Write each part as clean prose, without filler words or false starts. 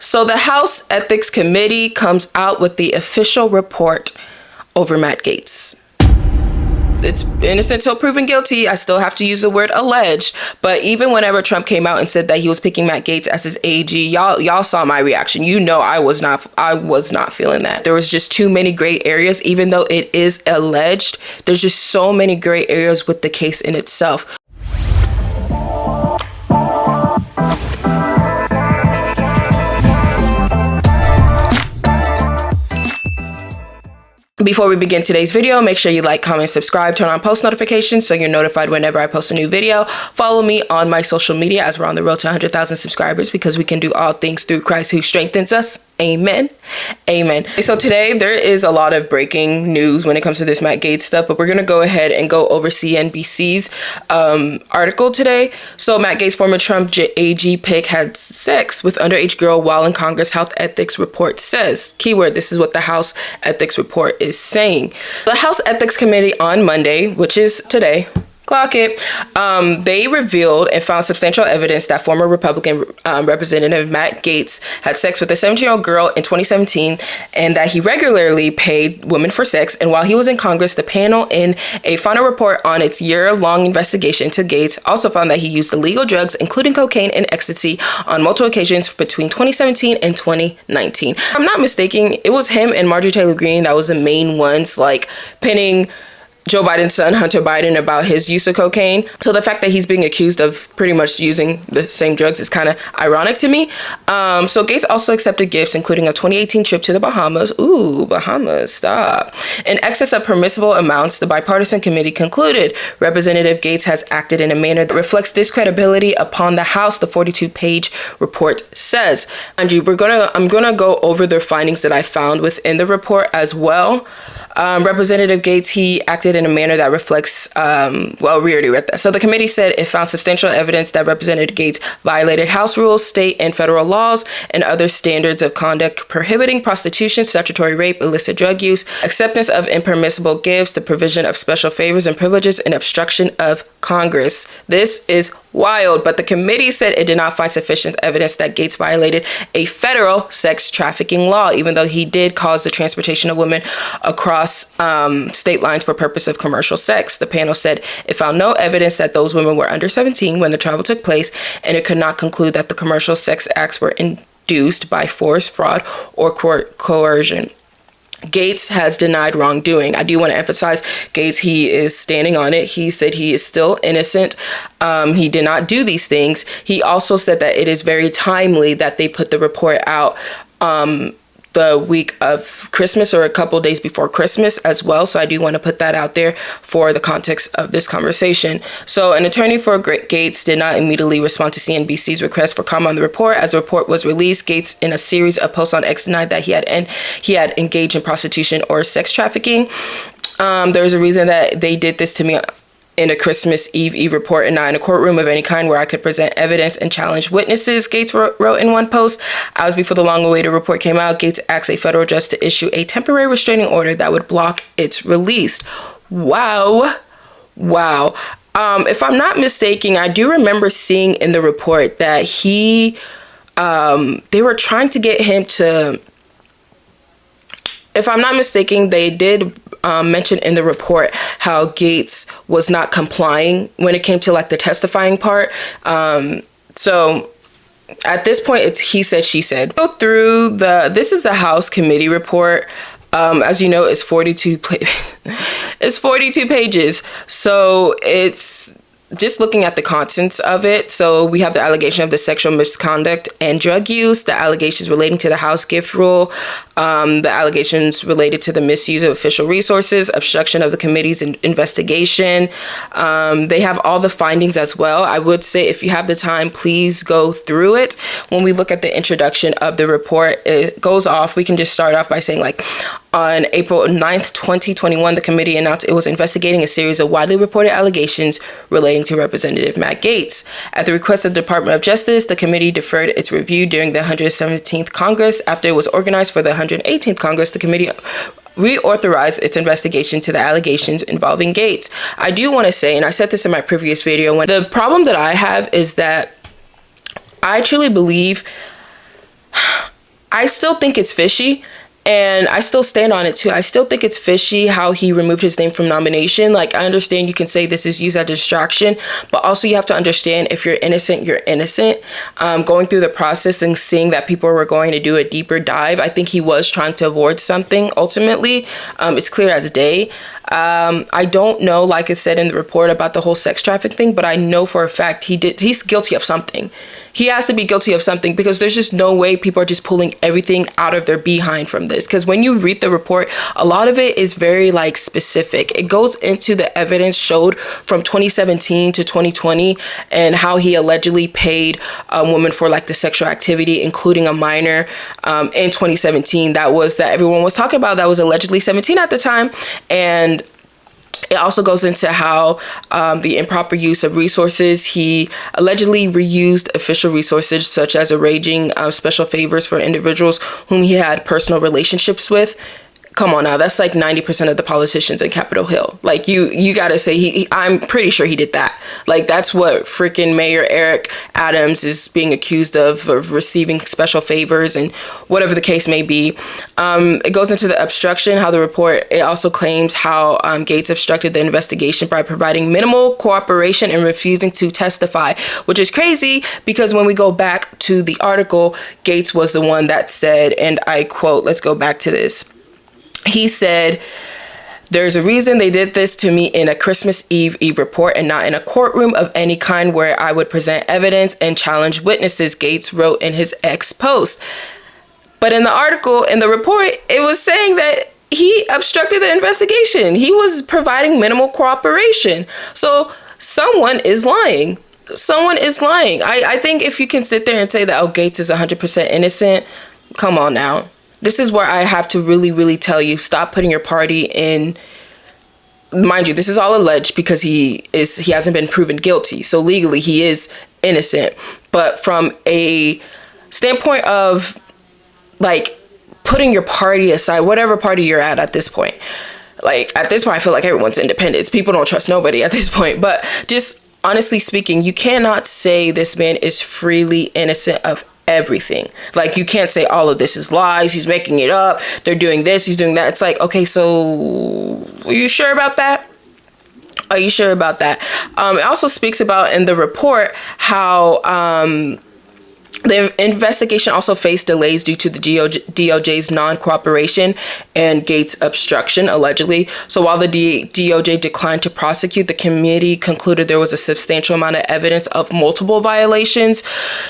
So the House Ethics Committee comes out with the official report over Matt Gaetz. It's innocent till proven guilty. I still have to use the word alleged. But even whenever Trump came out and said that he was picking Matt Gaetz as his AG, y'all saw my reaction. You know I was not feeling that. There was just too many gray areas. Even though it is alleged, there's just so many gray areas with the case in itself. Before we begin today's video, make sure you like, comment, subscribe, turn on post notifications so you're notified whenever I post a new video. Follow me on my social media as we're on the road to 100,000 subscribers, because we can do all things through Christ who strengthens us. Amen. Amen. So today there is a lot of breaking news when it comes to this Matt Gaetz stuff, but we're going to go ahead and go over CNBC's article today. So Matt Gaetz, former Trump AG pick, had sex with underage girl while in Congress, House Ethics Report says. Keyword, this is what the House Ethics Report is saying. The House Ethics Committee on Monday, which is today, clock it, they revealed and found substantial evidence that former Republican Representative Matt Gaetz had sex with a 17-year-old girl in 2017 and that he regularly paid women for sex. And while he was in Congress, the panel, in a final report on its year-long investigation into Gaetz, also found that he used illegal drugs, including cocaine and ecstasy, on multiple occasions between 2017 and 2019. If I'm not mistaken, it was him and Marjorie Taylor Greene that was the main ones, like, pinning Joe Biden's son, Hunter Biden, about his use of cocaine. So the fact that he's being accused of pretty much using the same drugs is kind of ironic to me. So Gaetz also accepted gifts, including a 2018 trip to the Bahamas. Ooh, Bahamas, stop. In excess of permissible amounts, the bipartisan committee concluded Representative Gaetz has acted in a manner that reflects discredibility upon the House, the 42-page report says. Angie, I'm gonna go over the findings that I found within the report as well. Representative Gaetz, he acted in a manner that reflects, we already read that. So the committee said it found substantial evidence that Representative Gaetz violated House rules, state and federal laws, and other standards of conduct prohibiting prostitution, statutory rape, illicit drug use, acceptance of impermissible gifts, the provision of special favors and privileges, and obstruction of Congress. This is wild, but the committee said it did not find sufficient evidence that Gaetz violated a federal sex trafficking law, even though he did cause the transportation of women across state lines for purpose of commercial sex. The panel said it found no evidence that those women were under 17 when the travel took place, and it could not conclude that the commercial sex acts were induced by force, fraud, or coercion. Gaetz has denied wrongdoing. I do want to emphasize Gaetz, he is standing on it. He said he is still innocent. He did not do these things. He also said that it is very timely that they put the report out the week of Christmas, or a couple days before Christmas as well. So I do want to put that out there for the context of this conversation. So an attorney for Gaetz did not immediately respond to CNBC's request for comment on the report. As the report was released, Gaetz, in a series of posts on X, denied that he had engaged in prostitution or sex trafficking. There's a reason that they did this to me in a Christmas Eve report, and not in a courtroom of any kind where I could present evidence and challenge witnesses, Gaetz wrote in one post. Hours before the long-awaited report came out, Gaetz asked a federal judge to issue a temporary restraining order that would block its release. Wow. If I'm not mistaken, I do remember seeing in the report that they were trying to get him to, if I'm not mistaken, they did mention in the report how Gaetz was not complying when it came to like the testifying part. So at this point, it's he said, she said. Go through this is the House committee report. As you know, it's 42 pages. So it's just looking at the contents of it. So we have the allegation of the sexual misconduct and drug use, the allegations relating to the House gift rule, the allegations related to the misuse of official resources, obstruction of the committee's investigation. They have all the findings as well. I would say if you have the time, please go through it. When we look at the introduction of the report, it goes off. We can just start off by saying, like, on April 9th, 2021, the committee announced it was investigating a series of widely reported allegations relating to Representative Matt Gaetz. At the request of the Department of Justice, the committee deferred its review during the 117th Congress. After it was organized for the 118th Congress, the committee reauthorized its investigation to the allegations involving Gaetz. I do want to say, and I said this in my previous video, the problem that I have is that I truly believe I still think it's fishy. And I still stand on it too. I still think it's fishy how he removed his name from nomination. Like, I understand you can say this is used as a distraction, but also you have to understand if you're innocent, you're innocent. Going through the process and seeing that people were going to do a deeper dive, I think he was trying to avoid something ultimately. It's clear as day. I don't know, like it said in the report about the whole sex traffic thing, but I know for a fact he's guilty of something. He has to be guilty of something, because there's just no way people are just pulling everything out of their behind from this. Because when you read the report, a lot of it is very like specific. It goes into the evidence showed from 2017 to 2020 and how he allegedly paid a woman for like the sexual activity, including a minor in 2017. That everyone was talking about, that was allegedly 17 at the time. And it also goes into how the improper use of resources. He allegedly reused official resources, such as arranging special favors for individuals whom he had personal relationships with. Come on now, that's like 90% of the politicians in Capitol Hill. Like, you gotta say, I'm pretty sure he did that. Like, that's what freaking Mayor Eric Adams is being accused of receiving special favors and whatever the case may be. It goes into the obstruction, how the report, it also claims how Gaetz obstructed the investigation by providing minimal cooperation and refusing to testify, which is crazy because when we go back to the article, Gaetz was the one that said, and I quote, let's go back to this. He said, "There's a reason they did this to me in a Christmas Eve report and not in a courtroom of any kind where I would present evidence and challenge witnesses," Gaetz wrote in his X post. But in the article, in the report, it was saying that he obstructed the investigation. He was providing minimal cooperation. So someone is lying. Someone is lying. I think if you can sit there and say that, oh, Gaetz is 100% innocent, come on now. This is where I have to really, really tell you, stop putting your party in. Mind you, this is all alleged because he hasn't been proven guilty. So legally he is innocent. But from a standpoint of like putting your party aside, whatever party you're at this point, like at this point, I feel like everyone's independent. People don't trust nobody at this point. But just honestly speaking, you cannot say this man is freely innocent of everything. Like, you can't say all of this is lies, he's making it up, they're doing this, he's doing that. It's like, okay, so are you sure about that? Are you sure about that? It also speaks about in the report how the investigation also faced delays due to the DOJ's non-cooperation and Gaetz' obstruction, allegedly. So while the DOJ declined to prosecute, the committee concluded there was a substantial amount of evidence of multiple violations.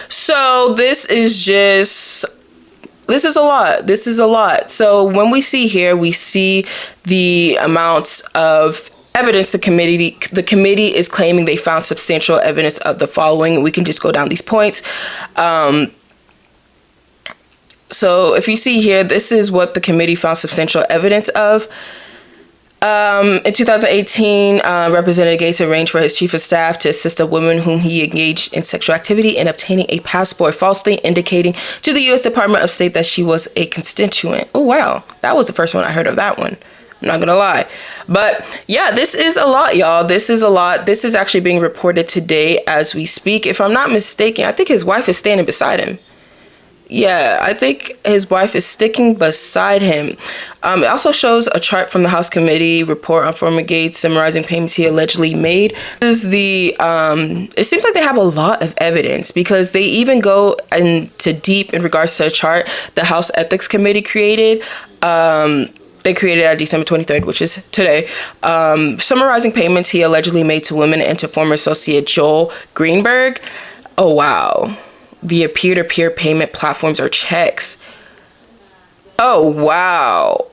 So this is a lot. This is a lot. So when we see here, we see the amounts of evidence. The committee is claiming they found substantial evidence of the following. We can just go down these points. So if you see here, this is what the committee found substantial evidence of. In 2018, Representative Gaetz arranged for his chief of staff to assist a woman whom he engaged in sexual activity in obtaining a passport, falsely indicating to the U.S. Department of State that she was a constituent. Oh, wow. That was the first one I heard of that one. I'm not gonna lie. But yeah, this is a lot, y'all. This is a lot. This is actually being reported today as we speak. If I'm not mistaken, I think his wife is standing beside him. Yeah, I think his wife is sticking beside him. It also shows a chart from the House Committee report on former Gaetz summarizing payments he allegedly made. This is it seems like they have a lot of evidence because they even go into deep in regards to a chart the House Ethics Committee created. They created it on December 23rd, which is today, summarizing payments he allegedly made to women and to former associate Joel Greenberg. Oh, wow. Via peer-to-peer payment platforms or checks. Oh, wow.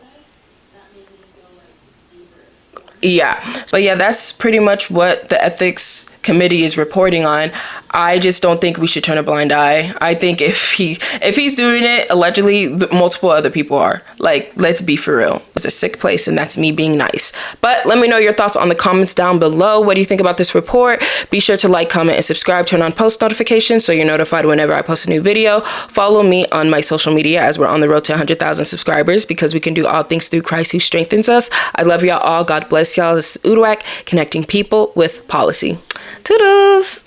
Yeah. But yeah, that's pretty much what the Ethics Committee is reporting on. I just don't think we should turn a blind eye. I think if he's doing it, allegedly, multiple other people are. Like, let's be for real. It's a sick place, and that's me being nice. But let me know your thoughts on the comments down below. What do you think about this report? Be sure to like, comment, and subscribe. Turn on post notifications so you're notified whenever I post a new video. Follow me on my social media as we're on the road to 100,000 subscribers because we can do all things through Christ who strengthens us. I love y'all all. God bless y'all. This is Uduak, connecting people with policy. Toodles!